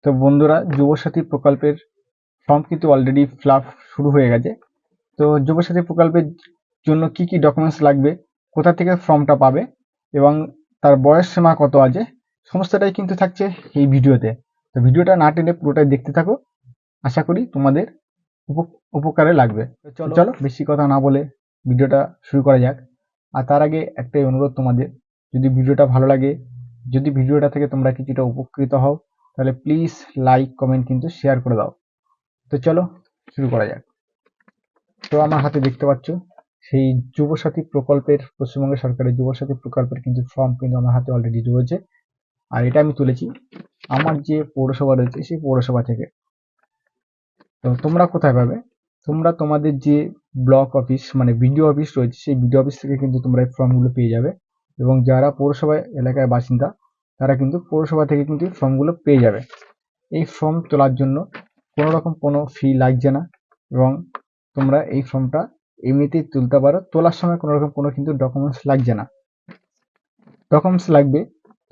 তো বন্ধুরা, যুবসাথী প্রকল্পের ফর্ম কিন্তু অলরেডি ফিল আপ শুরু হয়ে গেছে। তো যুবসাথী প্রকল্পের জন্য কি কি ডকুমেন্টস লাগবে, কোথা থেকে ফর্মটা পাবে এবং তার বয়স সীমা কত আছে, সমস্তটাই কিন্তু থাকছে এই ভিডিওতে। তো ভিডিওটা না টেনে পুরোটাই দেখতে থাকো, আশা করি তোমাদের উপকারে লাগবে। চলো বেশি কথা না বলে ভিডিওটা শুরু করা যাক। আর তার আগে একটাই অনুরোধ তোমাদের, যদি ভিডিওটা ভালো লাগে, যদি ভিডিওটা থেকে তোমরা কিছুটা উপকৃত হও, তাহলে প্লিজ লাইক কমেন্ট কিন্তু শেয়ার করে দাও। তো চলো শুরু করা যাক। তো আমার হাতে দেখতে পাচ্ছ সেই যুবসাথী প্রকল্পের, পশ্চিমবঙ্গ সরকারের যুবসাথী প্রকল্পের কিন্তু ফর্ম কিন্তু আমার হাতে অলরেডি রয়েছে। আর এটা আমি তুলেছি আমার যে পৌরসভা রয়েছে সেই পৌরসভা থেকে। তো তোমরা কোথায় পাবে? তোমরা তোমাদের যে ব্লক অফিস মানে বিডিও অফিস রয়েছে সেই বিডিও অফিস থেকে কিন্তু তোমরা এই ফর্মগুলো পেয়ে যাবে। এবং যারা পৌরসভা এলাকার বাসিন্দা তারা কিন্তু পৌরসভা থেকে কিন্তু ফর্মগুলো পেয়ে যাবে। এই ফর্ম তোলার জন্য কোনো রকম কোনো ফি লাগছে না এবং তোমরা এই ফর্মটা এমনিতেই তুলতে পারো। তোলার সময় কোনো রকম কোনো কিন্তু ডকুমেন্টস লাগছে না। ডকুমেন্টস লাগবে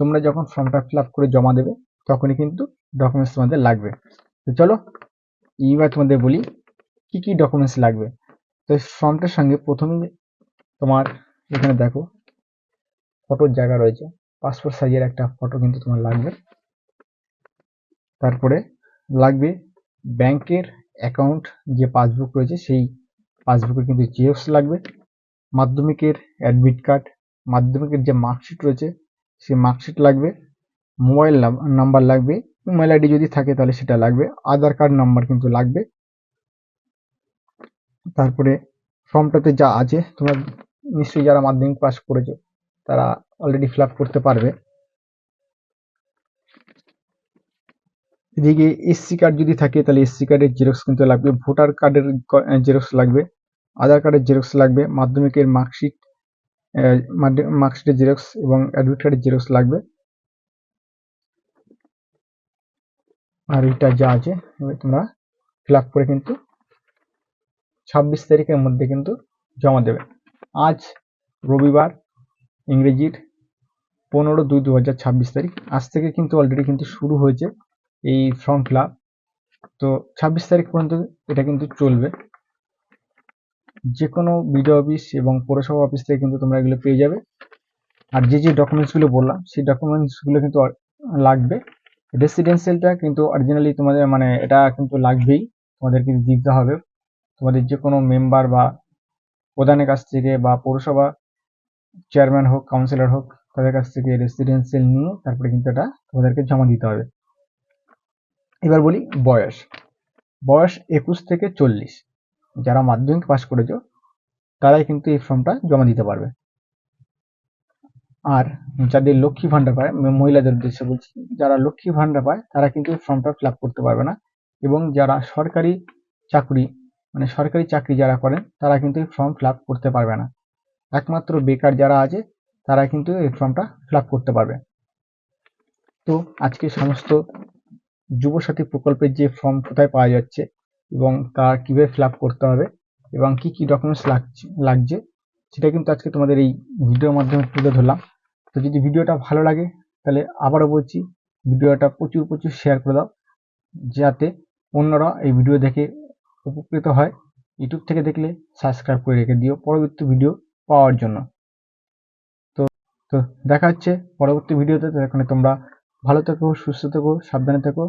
তোমরা যখন ফর্মটা ফিল আপ করে জমা দেবে, তখনই কিন্তু ডকুমেন্টস তোমাদের লাগবে। তো চলো এইবার তোমাদের বলি কি কি ডকুমেন্টস লাগবে। তো ফর্মটার সঙ্গে প্রথমেই তোমার এখানে দেখো ফটোর জায়গা রয়েছে, পাসপোর্ট সাইজের একটা ফটো কিন্তু তোমার লাগবে। তারপরে লাগবে ব্যাংকের অ্যাকাউন্ট যে পাসবুক রয়েছে সেই পাসবুকের কিন্তু জেরক্স লাগবে। মাধ্যমিকের অ্যাডমিট কার্ড, মাধ্যমিকের যে মার্কশিট রয়েছে সেই মার্কশিট লাগবে। মোবাইল নাম্বার লাগবে, ইমেল আইডি যদি থাকে তাহলে সেটা লাগবে। আধার কার্ড নাম্বার কিন্তু লাগবে। তারপরে ফর্মটাতে যা আছে তোমরা নিশ্চয়ই যারা মাধ্যমিক পাস করেছো তারা অলরেডি ফিল আপ করতে পারবে। এদিকে এসসি কার্ড যদি থাকে তাহলে এসসি কার্ডের জেরক্স কিন্তু লাগবে, ভোটার কার্ডের জেরক্স লাগবে, আধার কার্ডের জেরক্স লাগবে, মাধ্যমিকের মার্কশিটের জেরক্স এবং অ্যাডমিট কার্ডের জেরক্স লাগবে। আর এটা যা আছে তোমরা ফিল আপ করে কিন্তু 26 তারিখের মধ্যে কিন্তু জমা দেবে। আজ রবিবার, ইংরেজির 15/2/2026 তারিখ। আজ থেকে কিন্তু অলরেডি কিন্তু শুরু হয়েছে এই ফর্ম ফিল আপ। তো 26 তারিখ পর্যন্ত এটা কিন্তু চলবে। যে কোনো বিডিও অফিস এবং পৌরসভা অফিস থেকে কিন্তু তোমরা এগুলো পেয়ে যাবে। আর যে যে ডকুমেন্টসগুলো বললাম সেই ডকুমেন্টসগুলো কিন্তু লাগবে। রেসিডেন্সিয়ালটা কিন্তু অরিজিনালি তোমাদের মানে এটা কিন্তু লাগবেই, তোমাদের কিন্তু দিতে হবে। তোমাদের যে কোনো মেম্বার বা প্রধানের কাছ থেকে বা পৌরসভা চেয়ারম্যান হোক, কাউন্সিলর হোক, তাদের কাছ থেকে রেসিডেন্সিয়াল নিয়ে তারপরে কিন্তু এটা তোমাদেরকে জমা দিতে হবে। এবার বলি বয়স। বয়স 21 থেকে 40। যারা মাধ্যমিক পাস করেছো তারাই কিন্তু এই ফর্মটা জমা দিতে পারবে। আর যাদের লক্ষ্মী ভান্ডার পায়, মহিলাদের উদ্দেশ্যে বলছি, যারা লক্ষ্মী ভান্ডার পায় তারা কিন্তু এই ফর্মটা ফিল আপ করতে পারবে না। এবং যারা সরকারি চাকরি মানে সরকারি চাকরি যারা করেন তারা কিন্তু এই ফর্ম ফিল আপ করতে পারবে না। একমাত্র বেকার যারা আছে তারা কিন্তু এই ফর্মটা ফিল আপ করতে পারবে। তো আজকে সমস্ত যুবসাথী প্রকল্পের যে ফর্ম কোথায় পাওয়া যাচ্ছে এবং তা কিভাবে ফিল আপ করতে হবে এবং কি কি ডকুমেন্টস লাগছে সেটা কিন্তু আজকে তোমাদের এই ভিডিওর মাধ্যমে তুলে ধরলাম। তো যদি ভিডিওটা ভালো লাগে তাহলে আবারও বলছি ভিডিওটা প্রচুর প্রচুর শেয়ার করে দাও, যাতে অন্যরা এই ভিডিও দেখে উপকৃত হয়। ইউটিউব থেকে দেখলে সাবস্ক্রাইব করে রেখে দিও পরবর্তী ভিডিও পাওয়ার জন্য। তো দেখা হচ্ছে পরবর্তী ভিডিওতে। এখানে তোমরা ভালো থেকো, সুস্থ থেকো, সাবধানে থেকো।